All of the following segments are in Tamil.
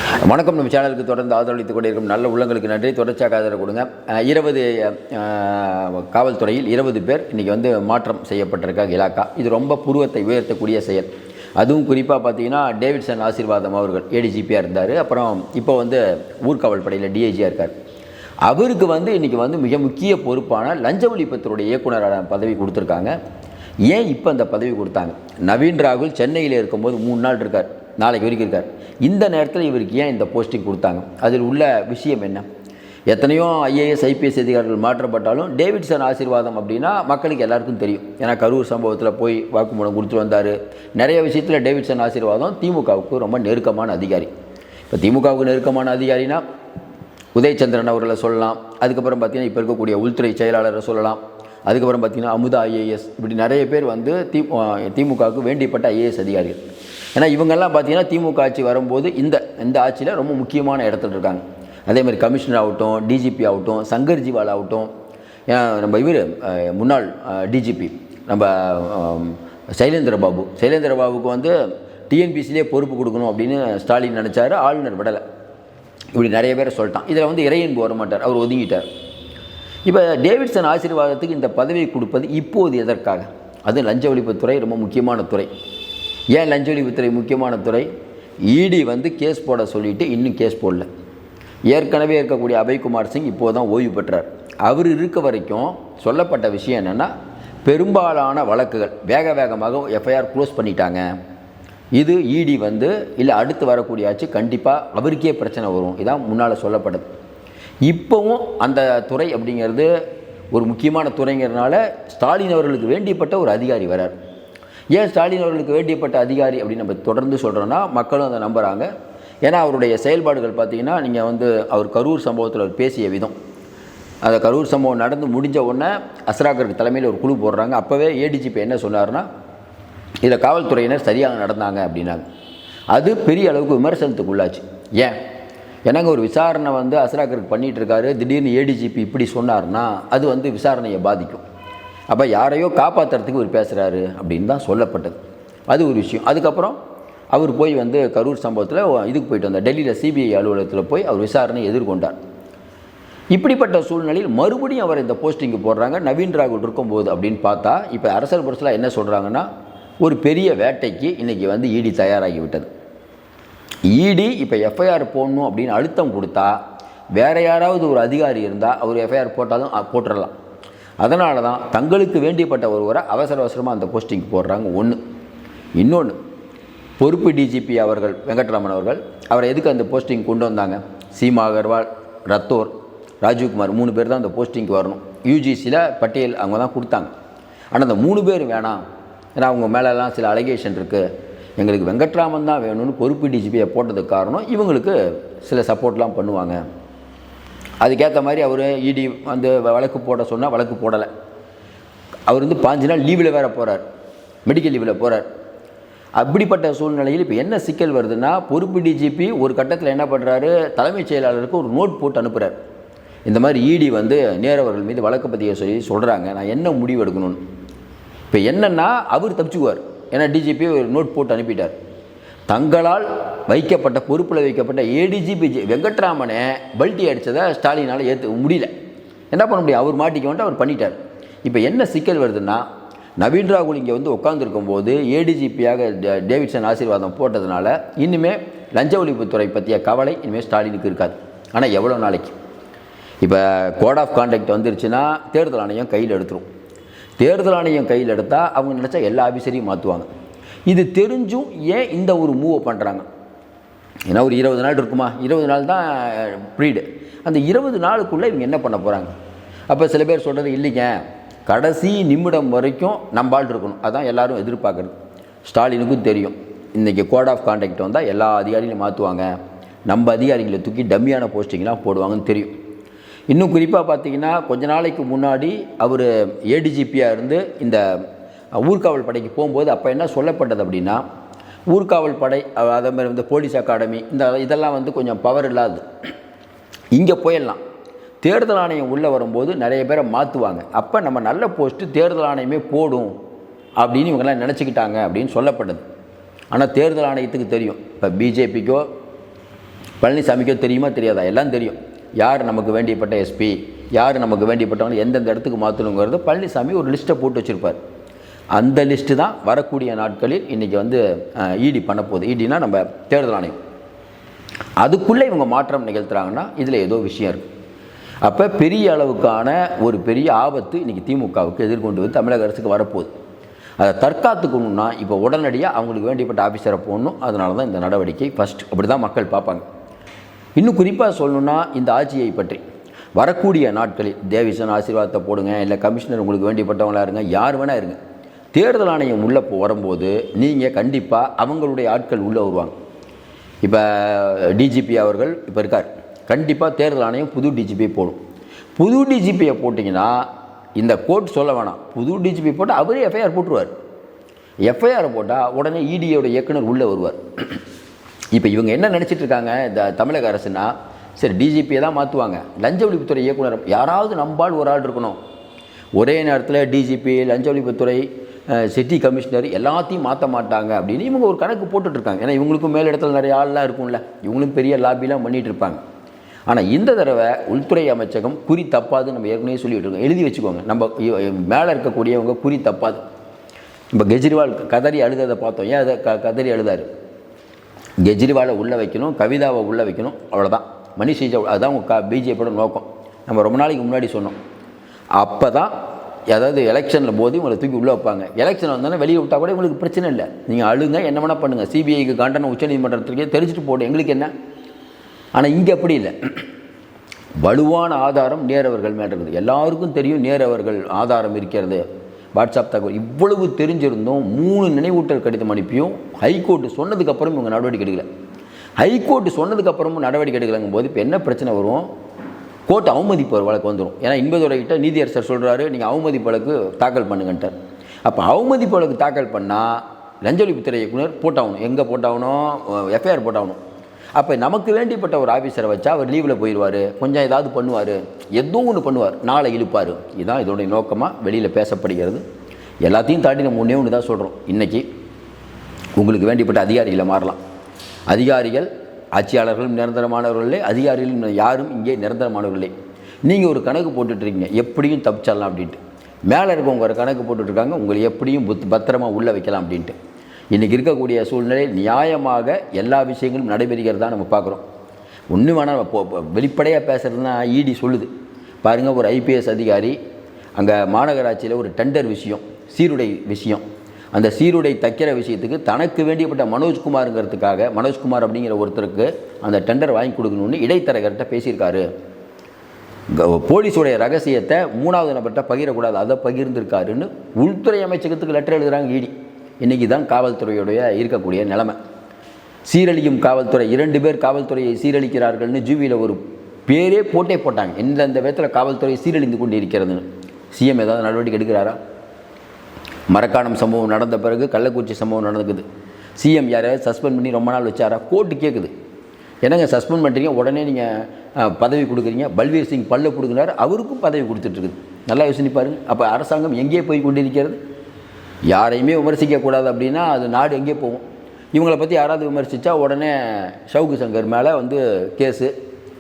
வணக்கம். நம்ம சேனலுக்கு தொடர்ந்து ஆதரவளித்துக் கொண்டிருக்கும் நல்ல உள்ளங்களுக்கு நன்றி. தொடர்ச்சியாக ஆதரவு கொடுங்க. 20 காவல்துறையில் 20 பேர் இன்றைக்கி மாற்றம் செய்யப்பட்டிருக்காங்க இலாக்கா. இது ரொம்ப புருவத்தை உயர்த்தக்கூடிய செயல். அதுவும் குறிப்பாக பார்த்தீங்கன்னா டேவிட்சன் ஆசீர்வாதம் அவர்கள் ஏடிஜிபியாக இருந்தார். அப்புறம் இப்போ ஊர்காவல் படையில் டிஐஜியாக இருக்கார். அவருக்கு இன்றைக்கி மிக முக்கிய பொறுப்பான லஞ்ச ஒழிப்புத்துறை இயக்குனரான பதவி கொடுத்துருக்காங்க. ஏன் இப்போ அந்த பதவி கொடுத்தாங்க? நவீன் ராகுல் சென்னையில் இருக்கும்போது 3 நாள் இருக்கார், நாளைக்கு வரைக்கும் இருக்கார். இந்த நேரத்தில் இவருக்கு ஏன் இந்த போஸ்டிங் கொடுத்தாங்க? அதில் உள்ள விஷயம் என்ன? எத்தனையோ ஐஏஎஸ் ஐபிஎஸ் அதிகாரிகள் மாற்றப்பட்டாலும் டேவிட்சன் ஆசீர்வாதம் அப்படின்னா மக்களுக்கு எல்லாருக்கும் தெரியும். ஏன்னா கரூர் சம்பவத்தில் போய் வாக்குமூலம் கொடுத்துட்டு வந்தார். நிறைய விஷயத்தில் டேவிட்சன் ஆசீர்வாதம் திமுகவுக்கு ரொம்ப நெருக்கமான அதிகாரி. இப்போ திமுகவுக்கு நெருக்கமான அதிகாரினா உதயச்சந்திரன் அவர்களை சொல்லலாம். அதுக்கப்புறம் பார்த்திங்கன்னா இப்போ இருக்கக்கூடிய உள்துறை செயலாளரை சொல்லலாம். அதுக்கப்புறம் பார்த்திங்கன்னா அமுதா ஐஏஎஸ், இப்படி நிறைய பேர் திமுகவுக்கு வேண்டியப்பட்ட ஐஏஎஸ் அதிகாரிகள். ஏன்னா இவங்கெல்லாம் பார்த்திங்கன்னா திமுக ஆட்சி வரும்போது இந்த ஆட்சியில் ரொம்ப முக்கியமான இடத்துல இருக்காங்க. அதேமாதிரி கமிஷனர் ஆகட்டும், டிஜிபி ஆகட்டும், சங்கர் ஜிவால் ஆகட்டும், நம்ம முன்னாள் டிஜிபி நம்ம சைலேந்திர பாபுக்கு டிஎன்பிசிலே பொறுப்பு கொடுக்கணும் அப்படின்னு ஸ்டாலின் நினச்சார். ஆளுநர் விடலை. இப்படி நிறைய பேரை சொல்லிட்டான். இதில் இறையன்பு வர மாட்டார், அவர் ஒதுங்கிட்டார். இப்போ டேவிட்சன் ஆசீர்வாதத்துக்கு இந்த பதவியை கொடுப்பது இப்போது எதற்காக? அது லஞ்ச ஒழிப்புத்துறை ரொம்ப முக்கியமான துறை. ஏன் லஞ்ச ஒழிப்புத்துறை முக்கியமான துறை? இடி கேஸ் போட சொல்லிவிட்டு இன்னும் கேஸ் போடல. ஏற்கனவே இருக்கக்கூடிய அபய்குமார் சிங் இப்போது தான் ஓய்வு பெற்றார். அவர் இருக்க வரைக்கும் சொல்லப்பட்ட விஷயம் என்னென்னா, பெரும்பாலான வழக்குகள் வேகமாக எஃப்ஐஆர் க்ளோஸ் பண்ணிட்டாங்க. இது இடி இல்லை அடுத்து வரக்கூடிய ஆட்சி கண்டிப்பாக அவருக்கே பிரச்சனை வரும். இதான் முன்னால் சொல்லப்படுது. இப்போவும் அந்த துறை அப்படிங்கிறது ஒரு முக்கியமான துறைங்கிறதுனால ஸ்டாலின் அவர்களுக்கு வேண்டியப்பட்ட ஒரு அதிகாரி வரார். ஏன் ஸ்டாலின் அவர்களுக்கு வேண்டியப்பட்ட அதிகாரி அப்படின்னு நம்ம தொடர்ந்து சொல்கிறோன்னா மக்களும் அதை நம்புகிறாங்க. ஏன்னா அவருடைய செயல்பாடுகள் பார்த்திங்கன்னா, நீங்கள் அவர் கரூர் சம்பவத்தில் அவர் பேசிய விதம், அந்த கரூர் சம்பவம் நடந்து முடிஞ்ச உடனே அஸ்ராகருக்கு தலைமையில் ஒரு குழு போடுறாங்க. அப்போவே ஏடிஜிபி என்ன சொன்னார்னா, இதில் காவல்துறையினர் சரியாக நடந்தாங்க அப்படின்னாங்க. அது பெரிய அளவுக்கு விமர்சனத்துக்கு உள்ளாச்சு. ஏன்? எனக்கு ஒரு விசாரணை அஸ்ராகருக்கு பண்ணிகிட்டு இருக்காரு, திடீர்னு ஏடிஜிபி இப்படி சொன்னார்னா அது விசாரணையை பாதிக்கும். அப்போ யாரையோ காப்பாற்றுறதுக்கு அவர் பேசுகிறாரு அப்படின்னு தான் சொல்லப்பட்டது. அது ஒரு விஷயம். அதுக்கப்புறம் அவர் போய் கரூர் சம்பவத்தில் இதுக்கு போயிட்டு வந்தார். டெல்லியில் சிபிஐ அலுவலகத்தில் போய் அவர் விசாரணை எதிர்கொண்டார். இப்படிப்பட்ட சூழ்நிலையில் மறுபடியும் அவர் இந்த போஸ்டிங்கு போடுறாங்க நவீன் ராகுல் இருக்கும்போது அப்படின்னு பார்த்தா, இப்போ அரசல் புரசலாக என்ன சொல்கிறாங்கன்னா, ஒரு பெரிய வேட்டைக்கு இன்றைக்கி இடி தயாராகிவிட்டது. இடி இப்போ எஃப்ஐஆர் போடணும் அப்படின்னு அழுத்தம் கொடுத்தா, வேறு யாராவது ஒரு அதிகாரி இருந்தால் அவர் எஃப்ஐஆர் போட்டாலும் போட்டுடலாம். அதனால தான் தங்களுக்கு வேண்டியப்பட்ட ஒருவரை அவசரமாக அந்த போஸ்டிங் போடுறாங்க. ஒன்று. இன்னொன்று, பொறுப்பு டிஜிபி அவர்கள் வெங்கட்ராமன் அவர்கள் அவரை எதுக்கு அந்த போஸ்டிங் கொண்டு வந்தாங்க? சீமா அகர்வால், ரத்தோர், ராஜீவ்குமார் 3 பேர் தான் அந்த போஸ்டிங்க்கு வரணும். யூஜிசியில் பட்டியல் அவங்க தான் கொடுத்தாங்க. ஆனால் அந்த 3 பேர் வேணாம், ஏன்னா அவங்க மேலெல்லாம் சில அலிகேஷன் இருக்குது, எங்களுக்கு வெங்கட்ராமன் தான் வேணும்னு பொறுப்பு டிஜிபியை போட்டதுக்கு காரணம் இவங்களுக்கு சில சப்போர்ட்லாம் பண்ணுவாங்க. அதுக்கேற்ற மாதிரி அவர் இடி வழக்கு போட சொன்னால் வழக்கு போடலை. அவர் 5 நாள் லீவில் வேறு போகிறார், மெடிக்கல் லீவில் போகிறார். அப்படிப்பட்ட சூழ்நிலையில் இப்போ என்ன சிக்கல் வருதுன்னா, பொறுப்பு டிஜிபி ஒரு கட்டத்தில் என்ன பண்ணுறாரு, தலைமைச் செயலாளருக்கு ஒரு நோட் போட்டு அனுப்புகிறார். இந்த மாதிரி இடி நேரவர்கள் மீது வழக்கு பதிய சொல்கிறாங்க, நான் என்ன முடிவு எடுக்கணும்னு. இப்போ என்னென்னா அவர் தப்பிச்சுக்குவார். ஏன்னா டிஜிபி ஒரு நோட் போட்டு அனுப்பிட்டார். தங்களால் வைக்கப்பட்ட பொறுப்பில் வைக்கப்பட்ட ஏடிஜிபி வெங்கட்ராமனை பல்ட்டி அடித்ததை ஸ்டாலினால் ஏற்று முடியல. என்ன பண்ண முடியும்? அவர் மாட்டிக்க அவர் பண்ணிட்டார். இப்போ என்ன சிக்கல் வருதுன்னா, நவீன் ராகுல் இங்கே உட்காந்துருக்கும் போது ஏடிஜிபியாக டேவிட்சன் ஆசீர்வாதம் போட்டதுனால இனிமேல் லஞ்ச ஒழிப்புத்துறை பற்றிய கவலை இனிமேல் ஸ்டாலினுக்கு இருக்காது. ஆனால் எவ்வளோ நாளைக்கு? இப்போ கோட் ஆஃப் கான்டக்ட் வந்துருச்சுன்னா தேர்தல் ஆணையம் கையில் எடுத்துரும். தேர்தல் ஆணையம் கையில் எடுத்தால் அவங்க நினச்சா எல்லா ஆஃபீஸரையும் மாற்றுவாங்க. இது தெரிஞ்சும் ஏன் இந்த ஒரு மூவை பண்ணுறாங்க? ஏன்னா ஒரு 20 நாள் இருக்குமா, 20 நாள் தான் ப்ரீடு. அந்த 20 நாளுக்குள்ளே இவங்க என்ன பண்ண போகிறாங்க? அப்போ சில பேர் சொல்கிறது, இல்லைங்க, கடைசி நிமிடம் வரைக்கும் நம்பால் இருக்கணும். அதான் எல்லோரும் எதிர்பார்க்குறது. ஸ்டாலினுக்கும் தெரியும், இன்றைக்கி கோட் ஆஃப் கான்டக்ட் வந்தால் எல்லா அதிகாரிகளையும் மாற்றுவாங்க, நம்ம அதிகாரிகளை தூக்கி டம்மியான போஸ்டிங்லாம் போடுவாங்கன்னு தெரியும். இன்னும் குறிப்பாக பார்த்திங்கன்னா, கொஞ்ச நாளைக்கு முன்னாடி அவர் ஏடிஜிபியாக இருந்து இந்த ஊர்காவல் படைக்கு போகும்போது அப்போ என்ன சொல்லப்பட்டது அப்படின்னா, ஊர்காவல் படை அதே மாதிரி போலீஸ் அகாடமி இதெல்லாம் கொஞ்சம் பவர் இல்லாது, இங்கே போயிடலாம், தேர்தல் ஆணையம் உள்ளே வரும்போது நிறைய பேரை மாற்றுவாங்க, அப்போ நம்ம நல்ல போஸ்ட்டு தேர்தல் ஆணையமே போடும் அப்படின்னு இவங்கெல்லாம் நினச்சிக்கிட்டாங்க அப்படின்னு சொல்லப்பட்டது. ஆனால் தேர்தல் ஆணையத்துக்கு தெரியும், இப்போ பிஜேபிக்கோ பழனிசாமிக்கோ தெரியுமா தெரியாதா? எல்லாம் தெரியும். யார் நமக்கு வேண்டியப்பட்ட எஸ்பி, யார் நமக்கு வேண்டியப்பட்டவங்க எந்தெந்த இடத்துக்கு மாற்றணுங்கிறது பழனிசாமி ஒரு லிஸ்ட்டை போட்டு வச்சுருப்பார். அந்த லிஸ்ட்டு தான் வரக்கூடிய நாட்களில் இன்றைக்கி வந்து இடி பண்ண போகுது. இடினா நம்ம தேர்தல் ஆணையம். அதுக்குள்ளே இவங்க மாற்றம் நிகழ்த்துறாங்கன்னா இதில் ஏதோ விஷயம் இருக்குது. அப்போ பெரிய அளவுக்கான ஒரு பெரிய ஆபத்து இன்றைக்கி திமுகவுக்கு எதிர்கொண்டு வந்து தமிழக அரசுக்கு வரப்போகுது. அதை தற்காத்துக்கணுன்னா இப்போ உடனடியாக அவங்களுக்கு வேண்டியப்பட்ட ஆஃபீஸரை போடணும். அதனால தான் இந்த நடவடிக்கை ஃபஸ்ட். அப்படி தான் மக்கள் பார்ப்பாங்க. இன்னும் குறிப்பாக சொல்லணுன்னா இந்த ஆட்சியை பற்றி வரக்கூடிய நாட்களில் தேவிசன் ஆசீர்வாதத்தை போடுங்க, இல்லை கமிஷனர் உங்களுக்கு வேண்டியப்பட்டவங்களாக இருங்க, யார் வேணா இருங்க, தேர்தல் ஆணையம் உள்ளே வரும்போது நீங்கள் கண்டிப்பாக அவங்களுடைய ஆட்கள் உள்ளே வருவாங்க. இப்போ டிஜிபி அவர்கள் இப்போ இருக்கார், கண்டிப்பாக தேர்தல் ஆணையம் புது டிஜிபியை போடும். புது டிஜிபியை போட்டிங்கன்னா இந்த கோர்ட் சொல்ல வேணாம், புது டிஜிபி போட்டால் அவரே எஃப்ஐஆர் போட்டுருவார். எஃப்ஐஆர் போட்டால் உடனே இடியோட இயக்குனர் உள்ளே வருவார். இப்போ இவங்க என்ன நினச்சிட்டு இருக்காங்க இந்த தமிழக அரசுனா, சரி டிஜிபியை தான் மாற்றுவாங்க, லஞ்ச ஒழிப்புத்துறை இயக்குனர் யாராவது நம்பால் ஒரு ஆள் இருக்கணும். ஒரே நேரத்தில் டிஜிபி, லஞ்ச ஒழிப்புத்துறை, சிட்டி கமிஷனர் எல்லாத்தையும் மாற்ற மாட்டாங்க அப்படின்னு இவங்க ஒரு கணக்கு போட்டுட்ருக்காங்க. ஏன்னா இவங்களுக்கும் மேல் இடத்துல நிறைய ஆள்லாம் இருக்கும்ல, இவங்களும் பெரிய லாபிலாம் பண்ணிகிட்டு இருப்பாங்க. ஆனால் இந்த தடவை உள்துறை அமைச்சகம் குறி தப்பாது. நம்ம ஏற்கனவே சொல்லிகிட்டு இருக்கோம், எழுதி வச்சுக்கோங்க. நம்ம மேலே இருக்கக்கூடியவங்க குறி தப்பாது. இப்போ கெஜ்ரிவால் கதறி அழுததை பார்த்தோம். ஏன் அதை கதறி அழுதார்? கெஜ்ரிவாலை உள்ளே வைக்கணும், கவிதாவை உள்ளே வைக்கணும், அவ்வளோதான். மணிஷ் சிசோடியா, அதுதான் பிஜேபியோட நோக்கம். நம்ம ரொம்ப நாளைக்கு முன்னாடி சொன்னோம். அப்போ தான் அதாவது எலெக்ஷனில் போது இவங்களை தூக்கி உள்ளே வைப்பாங்க. எலெக்ஷன் வந்தோன்னே வெளியே விட்டால் கூட உங்களுக்கு பிரச்சனை இல்லை, நீங்கள் அழுங்க, என்ன வேணால் பண்ணுங்கள், சிபிஐக்கு கண்டனம் உச்சநீதிமன்றத்துக்கே தெரிஞ்சுட்டு போடும், எங்களுக்கு என்ன. ஆனால் இங்கே அப்படி இல்லை. வலுவான ஆதாரம் நேரவர்கள் மேலே இருக்குது. எல்லாருக்கும் தெரியும் நேரவர்கள் ஆதாரம் இருக்கிறது, வாட்ஸ்அப் தகவல். இவ்வளவு தெரிஞ்சிருந்தும் 3 நினைவூட்டல் கடிதம் அனுப்பியும் ஹைகோர்ட்டு சொன்னதுக்கப்புறம் இவங்க நடவடிக்கை எடுக்கலை. ஹைகோர்ட்டு சொன்னதுக்கப்புறமும் நடவடிக்கை எடுக்கலைங்கும் போது இப்போ என்ன பிரச்சனை வரும்? கோர்ட் அவமதிப்பு வழக்கு வந்துடும். ஏன்னா இன்பதுரைகிட்ட நீதியரசர் சொல்கிறாரு, நீங்கள் அவமதிப்பு வழக்கு தாக்கல் பண்ணுங்கன்ட்டார். அப்போ அவமதிப்பு வழக்கு தாக்கல் பண்ணால் லஞ்ச ஒழிப்புத்துறை இயக்குனர் போட்டாகணும். எங்கே போட்டாகணும்? எஃப்ஐஆர் போட்டாகணும். அப்போ நமக்கு வேண்டிப்பட்ட ஒரு ஆஃபீஸரை வச்சா அவர் லீவில் போயிடுவார், கொஞ்சம் ஏதாவது பண்ணுவார், ஏதோ ஒன்று பண்ணுவார், நாளை இழுப்பார். இதுதான் இதோடைய நோக்கமாக வெளியில் பேசப்படுகிறது. எல்லாத்தையும் தாண்டி நம்ம ஒன்றே ஒன்று தான் சொல்கிறோம். இன்றைக்கி உங்களுக்கு வேண்டிப்பட்ட அதிகாரிகளை மாறலாம். அதிகாரிகள் ஆட்சியாளர்களும் நிரந்தரமானவர்களே, அதிகாரிகளும் யாரும் இங்கே நிரந்தரமானவர்களே. நீங்கள் ஒரு கணக்கு போட்டுட்ருக்கீங்க, எப்படியும் தப்பிச்சிடலாம் அப்படின்ட்டு. மேலே இருக்கவங்க ஒரு கணக்கு போட்டுட்ருக்காங்க, உங்களை எப்படியும் பத்திரமாக உள்ளே வைக்கலாம் அப்படின்ட்டு. இன்றைக்கி இருக்கக்கூடிய சூழ்நிலை நியாயமாக எல்லா விஷயங்களும் நடைபெறுகிறதா நம்ம பார்க்குறோம். ஒன்று வேணால் வெளிப்படையாக பேசுகிறதுனா இடி சொல்லுது பாருங்கள். ஒரு ஐபிஎஸ் அதிகாரி அங்கே மாநகராட்சியில் ஒரு டெண்டர் விஷயம், சீருடை விஷயம், அந்த சீருடை தைக்கிற விஷயத்துக்கு தனக்கு வேண்டியப்பட்ட மனோஜ்குமாருங்கிறதுக்காக, மனோஜ்குமார் அப்படிங்கிற ஒருத்தருக்கு அந்த டெண்டர் வாங்கி கொடுக்கணும்னு இடைத்தரகர்கிட்ட பேசியிருக்காரு. போலீஸுடைய ரகசியத்தை 3வது நபர்கிட்ட பகிரக்கூடாது, அதை பகிர்ந்திருக்காருன்னு உள்துறை அமைச்சகத்துக்கு லெட்டர் எழுதுகிறாங்க இடி. இன்றைக்கி தான் காவல்துறையுடைய இருக்கக்கூடிய நிலைமை. சீரழியும் காவல்துறை, 2 பேர் காவல்துறையை சீரழிக்கிறார்கள்னு ஜூவியில் ஒரு பேரே போட்டாங்க. எந்தெந்த விதத்தில் காவல்துறை சீரழிந்து கொண்டு இருக்கிறதுன்னு. சிஎம் ஏதாவது நடவடிக்கை எடுக்கிறாரா? மரக்காணம் சம்பவம் நடந்த பிறகு கள்ளக்குறிச்சி சம்பவம் நடக்குது. சிஎம் யாரையாவது சஸ்பெண்ட் பண்ணி ரொம்ப நாள் வச்சாரா? கோர்ட்டு கேட்குது, என்னங்க சஸ்பெண்ட் பண்ணுறீங்க, உடனே நீங்கள் பதவி கொடுக்குறீங்க. பல்வீர் சிங் பல்ல கொடுக்குறாரு, அவருக்கும் பதவி கொடுத்துட்ருக்குது. நல்லா யோசனை பாருங்கள். அப்போ அரசாங்கம் எங்கே போய் கொண்டிருக்கிறது? யாரையுமே விமர்சிக்கக்கூடாது அப்படின்னா அது நாடு எங்கே போகும்? இவங்களை பற்றி யாராவது விமர்சித்தா உடனே ஷவுக்கு சங்கர் மேலே வந்து கேஸு,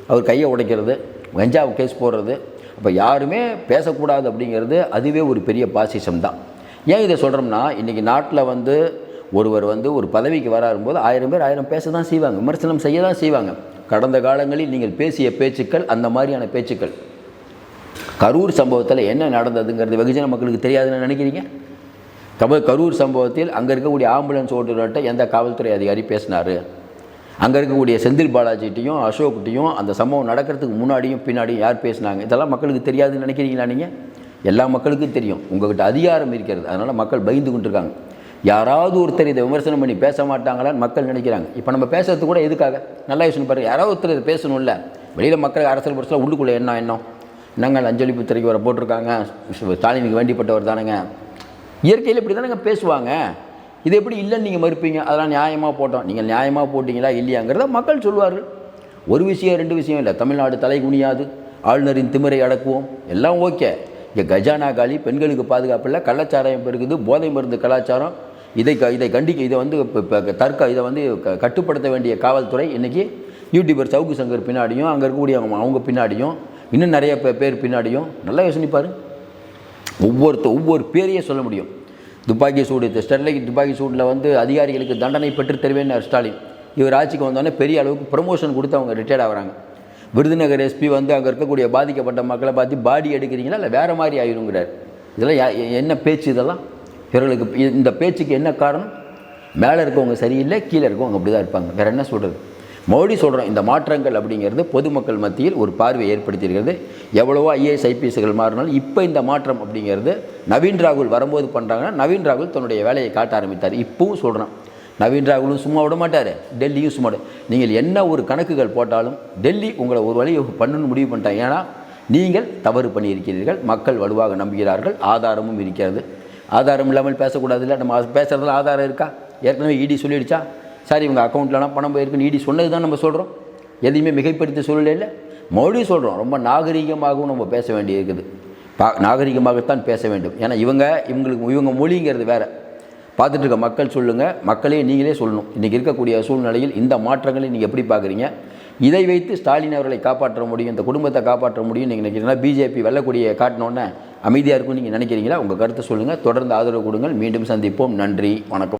அவர் கையை உடைக்கிறது, கஞ்சாவு கேஸ் போடுறது. அப்போ யாருமே பேசக்கூடாது அப்படிங்கிறது அதுவே ஒரு பெரிய பாசிசம் தான். ஏன் இதை சொல்கிறோம்னா, இன்றைக்கி நாட்டில் வந்து ஒருவர் வந்து ஒரு பதவிக்கு வராரும்போது 1000 பேர் 1000 பேச தான் செய்வாங்க, விமர்சனம் செய்ய தான் செய்வாங்க. கடந்த காலங்களில் நீங்கள் பேசிய பேச்சுக்கள் அந்த மாதிரியான பேச்சுக்கள். கரூர் சம்பவத்தில் என்ன நடந்ததுங்கிறது வெகுஜன மக்களுக்கு தெரியாதுன்னு நினைக்கிறீங்க? கரூர் சம்பவத்தில் அங்கே இருக்கக்கூடிய ஆம்புலன்ஸ் ஓட்டுநர்கிட்ட எந்த காவல்துறை அதிகாரி பேசினார்? அங்கே இருக்கக்கூடிய செந்தில் பாலாஜிட்டையும் அசோக்கிட்டையும் அந்த சம்பவம் நடக்கிறதுக்கு முன்னாடியும் பின்னாடியும் யார் பேசினாங்க? இதெல்லாம் மக்களுக்கு தெரியாதுன்னு நினைக்கிறீங்களா? நீங்கள் எல்லா மக்களுக்கும் தெரியும். உங்கள்கிட்ட அதிகாரம் இருக்கிறது, அதனால் மக்கள் பயந்து கொண்டிருக்காங்க. யாராவது ஒருத்தர் இதை விமர்சனம் பண்ணி பேச மாட்டாங்களான்னு மக்கள் நினைக்கிறாங்க. இப்போ நம்ம பேசுறது கூட எதுக்காக? நல்லா யோசனை பாருங்கள். யாராவது ஒருத்தர் இதை பேசணும்ல. வெளியில் மக்கள் அரசியல் புரட்சியில் உள்ளுக்குள்ளே என்னங்க லஞ்ச ஒழிப்புத்துறைக்கு வர போட்டிருக்காங்க, ஸ்டாலினுக்கு வேண்டிப்பட்டவர் தானேங்க. இயற்கையில் இப்படி தானேங்க பேசுவாங்க. இது எப்படி இல்லைன்னு நீங்கள் மறுப்பீங்க? அதெல்லாம் நியாயமாக போட்டோம். நீங்கள் நியாயமாக போட்டிங்களா இல்லையாங்கிறத மக்கள் சொல்வார்கள். ஒரு விஷயம் 2 விஷயம் இல்லை. தமிழ்நாடு தலை குனியாது, ஆளுநரின் திமிரை அடக்குவோம், எல்லாம் ஓகே. இங்கே கஜானா காலி, பெண்களுக்கு பாதுகாப்பு இல்லை, கள்ளச்சாராயம் பெருகுது, போதை மருந்து கலாச்சாரம். இதை கண்டிக்க இதை வந்து இதை வந்து கட்டுப்படுத்த வேண்டிய காவல்துறை இன்றைக்கி யூடியூபர் சவுக்கு சங்கர் பின்னாடியும் அங்கே இருக்கக்கூடிய அவங்க பின்னாடியும் இன்னும் நிறைய பேர் பின்னாடியும் நல்லா யோசனைப்பார். ஒவ்வொரு பேரையே சொல்ல முடியும். துப்பாக்கி சூடு, ஸ்டெர்லைட் துப்பாக்கி சூடில் வந்து அதிகாரிகளுக்கு தண்டனை பெற்று தருவேன் ஸ்டாலின். இவர் ஆட்சிக்கு வந்தோடனே பெரிய அளவுக்கு ப்ரமோஷன் கொடுத்து அவங்க ரிட்டையர்ட் ஆகிறாங்க. விருதுநகர் எஸ்பி வந்து அங்கே இருக்கக்கூடிய பாதிக்கப்பட்ட மக்களை பார்த்து பாடி எடுக்கிறீங்களா இல்லை வேறு மாதிரி ஆயிருங்கிறார். இதெல்லாம் என்ன பேச்சு? இதெல்லாம் இவர்களுக்கு இந்த பேச்சுக்கு என்ன காரணம்? மேலே இருக்கவங்க சரியில்லை, கீழே இருக்கவங்க அப்படி தான் இருப்பாங்க. வேறு என்ன சொல்கிறது? மோடி சொல்கிறோம், இந்த மாற்றங்கள் அப்படிங்கிறது பொதுமக்கள் மத்தியில் ஒரு பார்வை ஏற்படுத்தியிருக்கிறது. எவ்வளவோ ஐஏஎஸ் ஐபிஎஸ்கள் மாறினாலும் இப்போ இந்த மாற்றம் அப்படிங்கிறது நவீன் ராகுல் வரும்போது பண்ணுறாங்கன்னா நவீன் ராகுல் தன்னுடைய வேலையை காட்ட ஆரம்பித்தார். இப்பவும் சொல்கிறேன், நவீன் ராகுலும் சும்மா விட மாட்டார், டெல்லியும் சும்மா. நீங்கள் என்ன ஒரு கணக்குகள் போட்டாலும் டெல்லி உங்களை ஒரு வழி பண்ணணும்னு முடிவு பண்ணிட்டாங்க. ஏன்னா நீங்கள் தவறு பண்ணியிருக்கிறீர்கள், மக்கள் வலுவாக நம்புகிறார்கள், ஆதாரமும் இருக்கிறது. ஆதாரம் இல்லாமல் பேசக்கூடாது. இல்லை நம்ம பேசுகிறதுல ஆதாரம் இருக்கா? ஏற்கனவே இடி சொல்லிடுச்சா? சார் இவங்க அக்கௌண்ட்லலாம் பணம் போயிருக்குன்னு இடி சொன்னது தான் நம்ம சொல்கிறோம். எதையுமே மிகைப்படுத்தி சொல்லலை. இல்லை மறுபடியும் சொல்கிறோம், ரொம்ப நாகரிகமாகவும் நம்ம பேச வேண்டியிருக்குது. நாகரிகமாகத்தான் பேச வேண்டும். ஏன்னா இவங்க மொழிங்கிறது வேறு. பார்த்துட்டு இருக்க மக்கள் சொல்லுங்கள், மக்களே நீங்களே சொல்லணும். இன்றைக்கி இருக்கக்கூடிய சூழ்நிலையில் இந்த மாற்றங்களை நீங்கள் எப்படி பார்க்குறீங்க? இதை வைத்து ஸ்டாலின் அவர்களை காப்பாற்ற முடியும், இந்த குடும்பத்தை காப்பாற்ற முடியும் நீங்கள் நினைக்கிறீங்களா? பிஜேபி வெள்ளக்கூடிய காட்டினோன்னே அமைதியாக இருக்கும்னு நீங்கள் நினைக்கிறீங்களா? உங்கள் கருத்தை சொல்லுங்கள். தொடர்ந்து ஆதரவு கொடுங்கள். மீண்டும் சந்திப்போம். நன்றி, வணக்கம்.